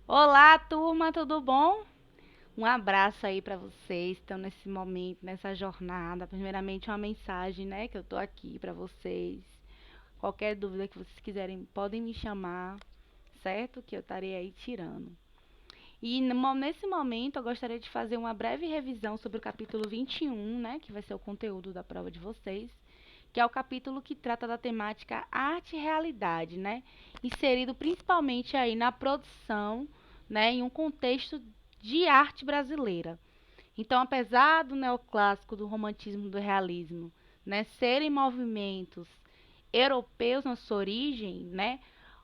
Olá, turma, tudo bom? Um abraço aí para vocês que estão nesse momento, nessa jornada. Primeiramente, uma mensagem, né, que eu tô aqui para vocês. Qualquer dúvida que vocês quiserem, podem me chamar, certo? Que eu estarei aí tirando. E nesse momento, eu gostaria de fazer uma breve revisão sobre o capítulo 21, né, que vai ser o conteúdo da prova de vocês, que é o capítulo que trata da temática arte e realidade, né? Inserido principalmente aí na produção, né, em um contexto de arte brasileira. Então, apesar do neoclássico, do romantismo, do realismo, né, serem movimentos europeus na sua origem, né,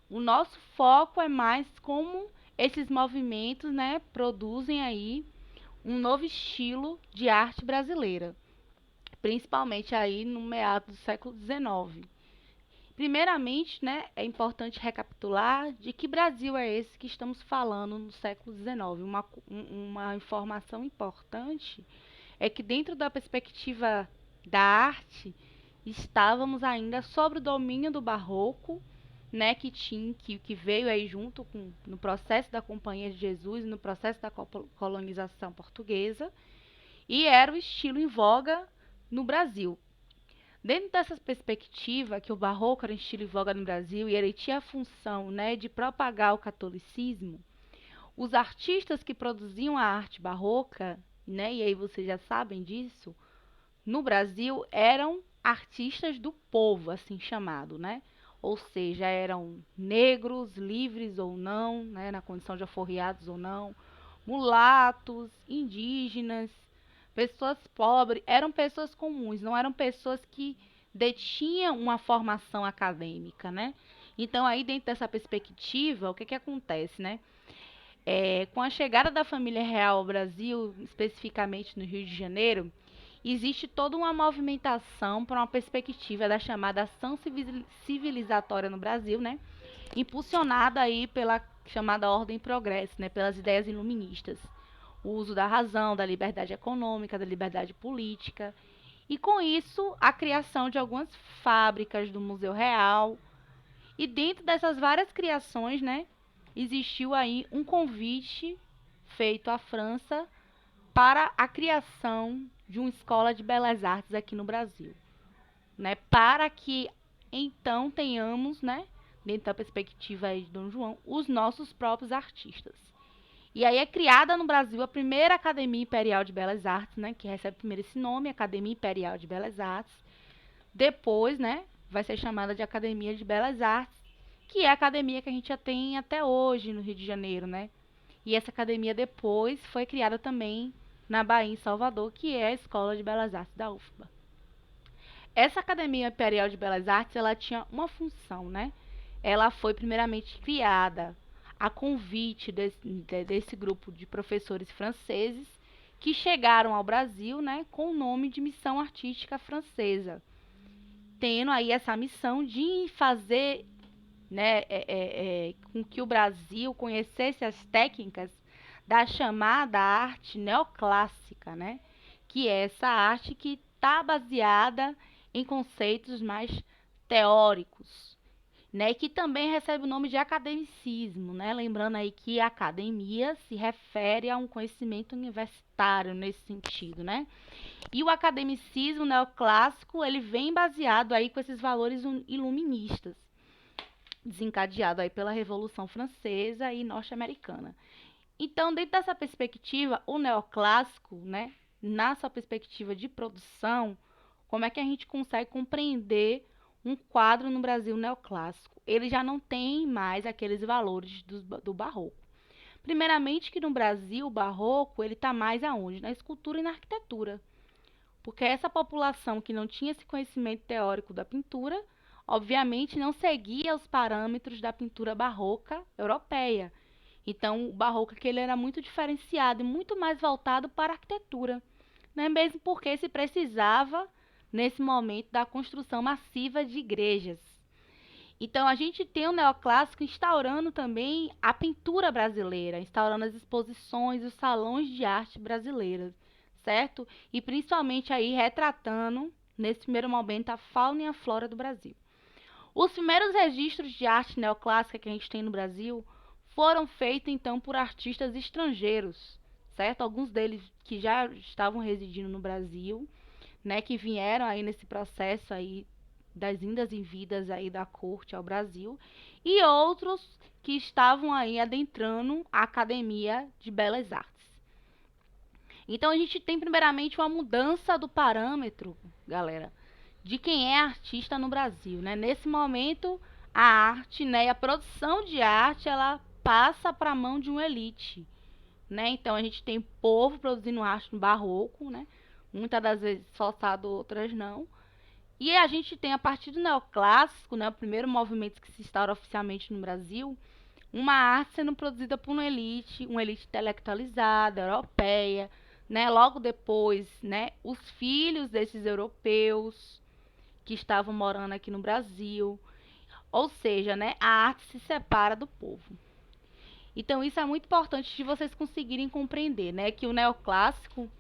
o nosso foco é mais como esses movimentos, né, produzem aí um novo estilo de arte brasileira, principalmente aí no meado do século XIX. Primeiramente, né, é importante recapitular de que Brasil é esse que estamos falando no século XIX. Uma informação importante é que dentro da perspectiva da arte, estávamos ainda sob o domínio do barroco, né, que veio aí junto com no processo da Companhia de Jesus, no processo da colonização portuguesa, e era o estilo em voga no Brasil. Dentro dessa perspectiva, que o barroco era um estilo em voga no Brasil e ele tinha a função, né, de propagar o catolicismo, os artistas que produziam a arte barroca, né, e aí vocês já sabem disso, no Brasil eram artistas do povo, assim chamado, né? Ou seja, eram negros, livres ou não, né, na condição de alforriados ou não, mulatos, indígenas, pessoas pobres, eram pessoas comuns, não eram pessoas que detinham uma formação acadêmica, né? Então, aí dentro dessa perspectiva, o que que acontece, né? Com a chegada da família real ao Brasil, especificamente no Rio de Janeiro, existe toda uma movimentação para uma perspectiva da chamada ação civilizatória no Brasil, né? Impulsionada aí pela chamada ordem e progresso, né? Pelas ideias iluministas. O uso da razão, da liberdade econômica, da liberdade política. E com isso, a criação de algumas fábricas do Museu Real. E dentro dessas várias criações, né, existiu aí um convite feito à França para a criação de uma escola de belas artes aqui no Brasil, né, para que então tenhamos, né, dentro da perspectiva aí de Dom João, os nossos próprios artistas. E aí é criada no Brasil a primeira Academia Imperial de Belas Artes, né, que recebe primeiro esse nome, Academia Imperial de Belas Artes. Depois, né, vai ser chamada de Academia de Belas Artes, que é a academia que a gente já tem até hoje no Rio de Janeiro, né? E essa academia depois foi criada também na Bahia, em Salvador, que é a Escola de Belas Artes da UFBA. Essa Academia Imperial de Belas Artes, ela tinha uma função, né? Ela foi primeiramente criada a convite desse grupo de professores franceses que chegaram ao Brasil, né, com o nome de Missão Artística Francesa, tendo aí essa missão de fazer, né, com que o Brasil conhecesse as técnicas da chamada arte neoclássica, né, que é essa arte que está baseada em conceitos mais teóricos, né, que também recebe o nome de academicismo, né, lembrando aí que a academia se refere a um conhecimento universitário nesse sentido, né. E o academicismo neoclássico, ele vem baseado aí com esses valores iluministas, desencadeado aí pela Revolução Francesa e norte-americana. Então, dentro dessa perspectiva, o neoclássico, né, na sua perspectiva de produção, como é que a gente consegue compreender um quadro no Brasil neoclássico? Ele já não tem mais aqueles valores do barroco. Primeiramente que no Brasil, o barroco, ele está mais aonde? Na escultura e na arquitetura. Porque essa população que não tinha esse conhecimento teórico da pintura, obviamente não seguia os parâmetros da pintura barroca europeia. Então, o barroco que ele era muito diferenciado e muito mais voltado para a arquitetura, né? Mesmo porque se precisava, nesse momento, da construção massiva de igrejas. Então, a gente tem o neoclássico instaurando também a pintura brasileira, instaurando as exposições, os salões de arte brasileiras, certo? E principalmente aí retratando, nesse primeiro momento, a fauna e a flora do Brasil. Os primeiros registros de arte neoclássica que a gente tem no Brasil foram feitos então por artistas estrangeiros, certo? Alguns deles que já estavam residindo no Brasil, né, que vieram aí nesse processo aí das indas e vindas aí da corte ao Brasil, e outros que estavam aí adentrando a Academia de Belas Artes. Então a gente tem primeiramente uma mudança do parâmetro, galera, de quem é artista no Brasil, né? Nesse momento, a arte, né, e a produção de arte, ela passa para a mão de uma elite, né? Então a gente tem povo produzindo arte no barroco, né? Muitas das vezes forçado, outras não. E a gente tem, a partir do neoclássico, né, o primeiro movimento que se instaura oficialmente no Brasil, uma arte sendo produzida por uma elite intelectualizada, europeia, né? Logo depois, né, os filhos desses europeus que estavam morando aqui no Brasil. Ou seja, né, a arte se separa do povo. Então isso é muito importante de vocês conseguirem compreender, né, que o neoclássico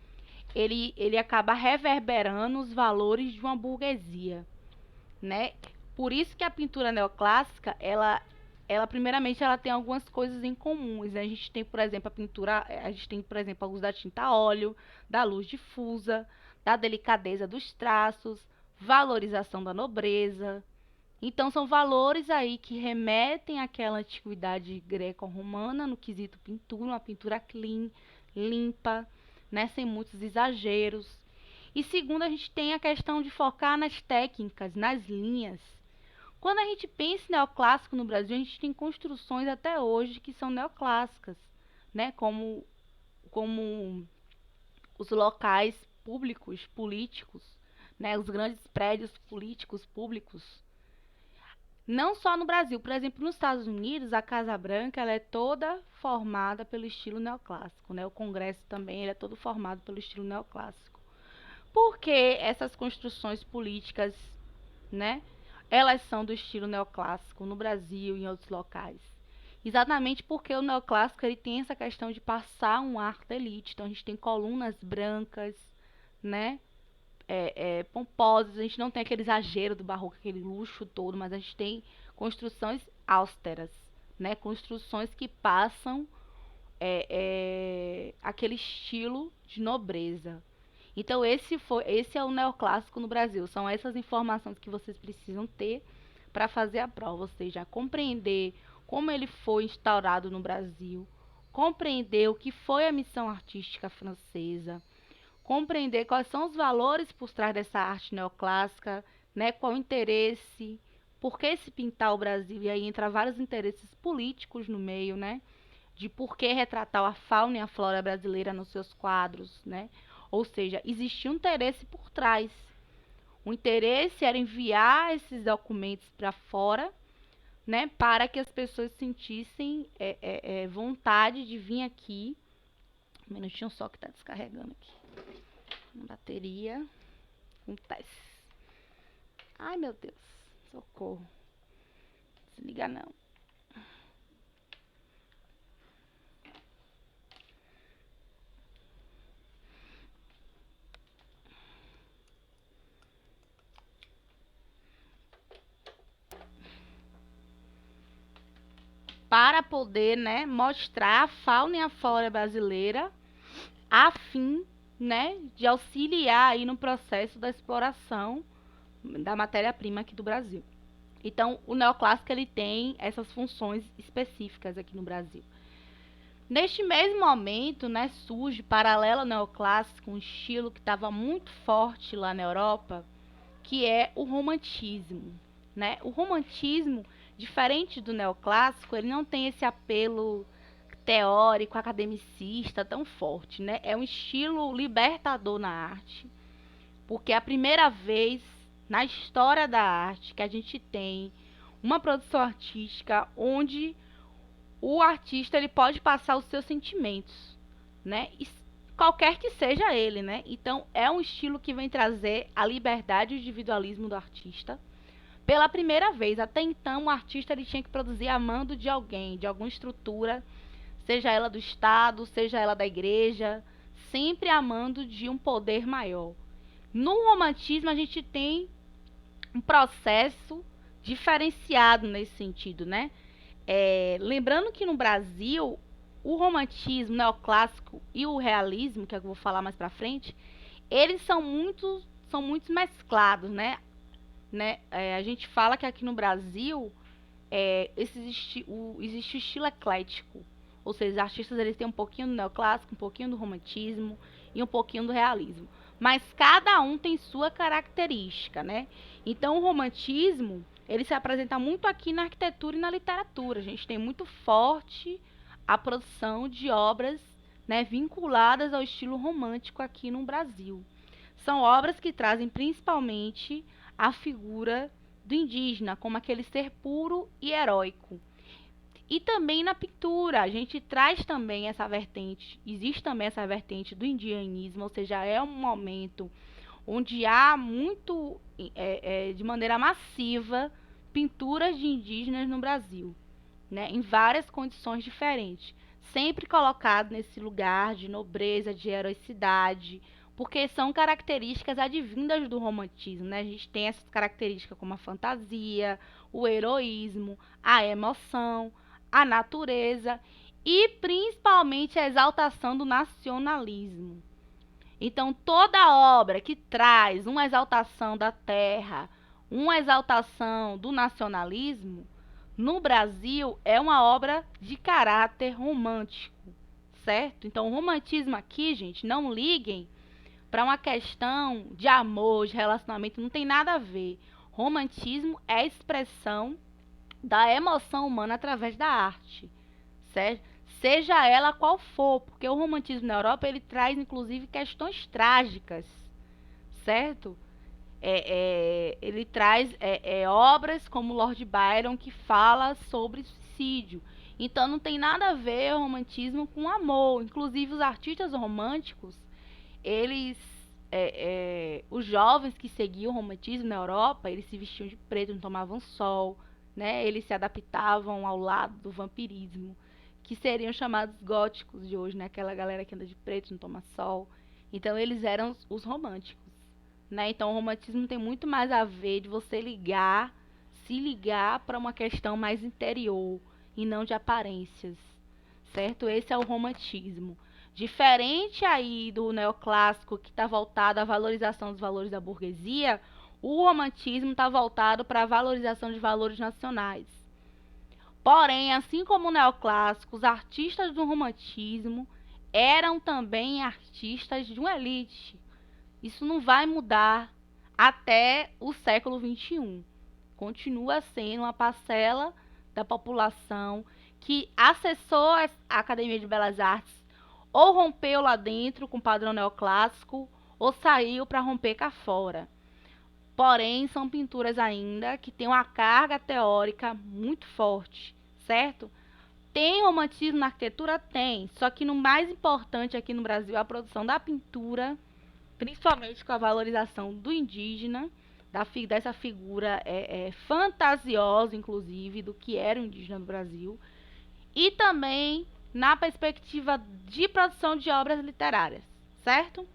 ele acaba reverberando os valores de uma burguesia, né? Por isso que a pintura neoclássica, ela primeiramente ela tem algumas coisas em comuns, né? A gente tem, por exemplo, a gente tem, por exemplo, a uso da tinta a óleo, da luz difusa, da delicadeza dos traços, valorização da nobreza. Então são valores aí que remetem àquela antiguidade greco-romana no quesito pintura, uma pintura clean, limpa, né, sem muitos exageros. E segundo, a gente tem a questão de focar nas técnicas, nas linhas. Quando a gente pensa em neoclássico no Brasil, a gente tem construções até hoje que são neoclássicas, né, como os locais públicos, políticos, né, os grandes prédios políticos públicos. Não só no Brasil, por exemplo, nos Estados Unidos, a Casa Branca ela é toda formada pelo estilo neoclássico, né? O Congresso também ele é todo formado pelo estilo neoclássico. Por que essas construções políticas, né, elas são do estilo neoclássico no Brasil e em outros locais? Exatamente porque o neoclássico ele tem essa questão de passar um ar da elite. Então a gente tem colunas brancas, né, pomposas, a gente não tem aquele exagero do barroco, aquele luxo todo, mas a gente tem construções austeras, né? Construções que passam aquele estilo de nobreza. Então esse é o neoclássico no Brasil. São essas informações que vocês precisam ter para fazer a prova, ou seja, compreender como ele foi instaurado no Brasil, compreender o que foi a missão artística francesa, compreender quais são os valores por trás dessa arte neoclássica, né? Qual o interesse, por que se pintar o Brasil, e aí entra vários interesses políticos no meio, né? De por que retratar a fauna e a flora brasileira nos seus quadros, né? Ou seja, existia um interesse por trás. O interesse era enviar esses documentos para fora, né? Para que as pessoas sentissem vontade de vir aqui. Um minutinho só que está descarregando aqui. Bateria. Acontece. Ai, meu Deus. Socorro. Desliga não. Para poder, né, mostrar a fauna e a flora brasileira a fim, né, de auxiliar aí no processo da exploração da matéria-prima aqui do Brasil. Então, o neoclássico ele tem essas funções específicas aqui no Brasil. Neste mesmo momento, né, surge paralelo ao neoclássico um estilo que estava muito forte lá na Europa, que é o romantismo, né? O romantismo, diferente do neoclássico, ele não tem esse apelo teórico, academicista tão forte, né? É um estilo libertador na arte, porque é a primeira vez na história da arte que a gente tem uma produção artística onde o artista ele pode passar os seus sentimentos, né? E qualquer que seja ele, né? Então é um estilo que vem trazer a liberdade e o individualismo do artista. Pela primeira vez, até então o artista ele tinha que produzir a mando de alguém, de alguma estrutura, seja ela do Estado, seja ela da igreja, sempre a mando de um poder maior. No romantismo a gente tem um processo diferenciado nesse sentido, né? Lembrando que no Brasil, o romantismo, o neoclássico e o realismo, que é o que eu vou falar mais pra frente, eles são muito mesclados, né? A gente fala que aqui no Brasil existe o estilo eclético, ou seja, os artistas eles têm um pouquinho do neoclássico, um pouquinho do romantismo e um pouquinho do realismo, mas cada um tem sua característica, né? Então o romantismo ele se apresenta muito aqui na arquitetura e na literatura. A gente tem muito forte a produção de obras, né, vinculadas ao estilo romântico aqui no Brasil. São obras que trazem principalmente a figura do indígena como aquele ser puro e heróico. E também na pintura, a gente traz também essa vertente, existe também essa vertente do indianismo, ou seja, é um momento onde há muito, de maneira massiva, pinturas de indígenas no Brasil, né, em várias condições diferentes, sempre colocado nesse lugar de nobreza, de heroicidade, porque são características advindas do romantismo, né? A gente tem essas características como a fantasia, o heroísmo, a emoção, a natureza e principalmente a exaltação do nacionalismo. Então, toda obra que traz uma exaltação da terra, uma exaltação do nacionalismo, no Brasil é uma obra de caráter romântico, certo? Então, o romantismo aqui, gente, não liguem para uma questão de amor, de relacionamento, não tem nada a ver. Romantismo é a expressão da emoção humana através da arte, certo? Seja ela qual for, porque o romantismo na Europa ele traz inclusive questões trágicas, certo? Ele traz obras como Lord Byron que fala sobre suicídio. Então não tem nada a ver o romantismo com amor. Inclusive os artistas românticos, eles, os jovens que seguiam o romantismo na Europa, eles se vestiam de preto, não tomavam sol, né? Eles se adaptavam ao lado do vampirismo, que seriam chamados góticos de hoje, né? Aquela galera que anda de preto, não toma sol. Então eles eram os românticos, né? Então o romantismo tem muito mais a ver de você se ligar para uma questão mais interior e não de aparências, certo? Esse é o romantismo. Diferente aí do neoclássico que está voltado à valorização dos valores da burguesia, o romantismo está voltado para a valorização de valores nacionais. Porém, assim como o neoclássico, os artistas do romantismo eram também artistas de uma elite. Isso não vai mudar até o século XXI. Continua sendo uma parcela da população que acessou a Academia de Belas Artes ou rompeu lá dentro com o padrão neoclássico ou saiu para romper cá fora. Porém, são pinturas ainda que têm uma carga teórica muito forte, certo? Tem romantismo na arquitetura? Tem. Só que no mais importante aqui no Brasil é a produção da pintura, principalmente com a valorização do indígena, dessa figura fantasiosa, inclusive, do que era o indígena no Brasil, e também na perspectiva de produção de obras literárias, certo?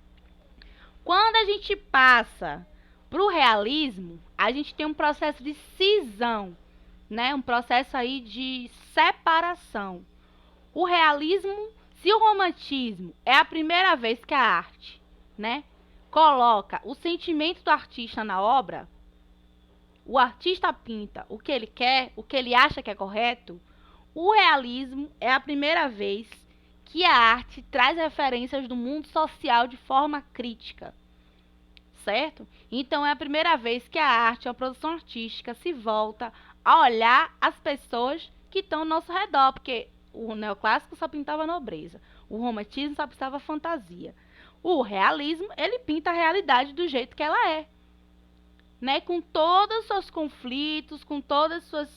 Quando a gente passa para o realismo, a gente tem um processo de cisão, né? Um processo aí de separação. O realismo, se o romantismo é a primeira vez que a arte, né, coloca o sentimento do artista na obra, o artista pinta o que ele quer, o que ele acha que é correto, o realismo é a primeira vez que a arte traz referências do mundo social de forma crítica, certo? Então é a primeira vez que a arte, a produção artística se volta a olhar as pessoas que estão ao nosso redor, porque o neoclássico só pintava nobreza, o romantismo só pintava fantasia. O realismo, ele pinta a realidade do jeito que ela é, né? Com todos os seus conflitos, com todas as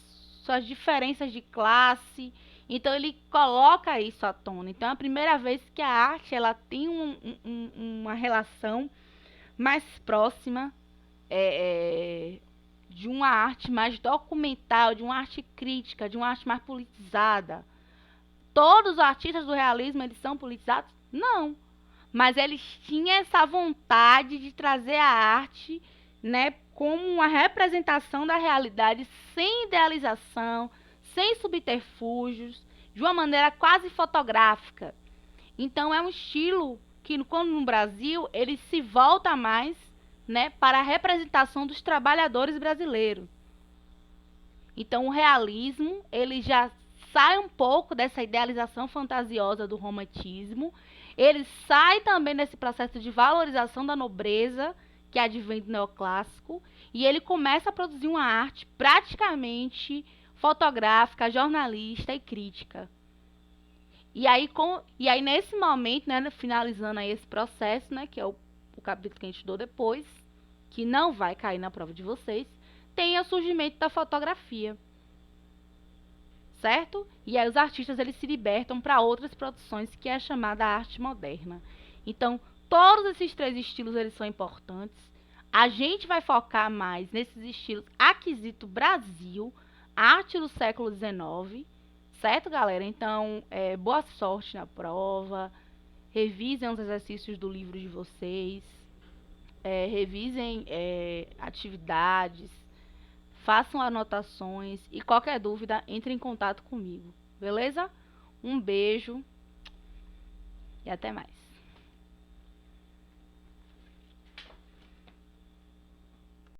suas diferenças de classe. Então ele coloca isso à tona. Então é a primeira vez que a arte ela tem uma relação mais próxima de uma arte mais documental, de uma arte crítica, de uma arte mais politizada. Todos os artistas do realismo eles são politizados? Não. Mas eles tinham essa vontade de trazer a arte, né, como uma representação da realidade, sem idealização, sem subterfúgios, de uma maneira quase fotográfica. Então é um estilo que, quando no Brasil, ele se volta mais, né, para a representação dos trabalhadores brasileiros. Então o realismo, ele já sai um pouco dessa idealização fantasiosa do romantismo, ele sai também desse processo de valorização da nobreza que advém do neoclássico, e ele começa a produzir uma arte praticamente fotográfica, jornalista e crítica. E aí nesse momento, né, finalizando aí esse processo, né, que é o capítulo que a gente estudou depois, que não vai cair na prova de vocês, tem o surgimento da fotografia, certo? E aí os artistas eles se libertam para outras produções, que é a chamada arte moderna. Então, todos esses três estilos eles são importantes. A gente vai focar mais nesses estilos aquisito Brasil, arte do século XIX, certo, galera? Então, boa sorte na prova, revisem os exercícios do livro de vocês, revisem atividades, façam anotações e qualquer dúvida, entre em contato comigo, beleza? Um beijo e até mais.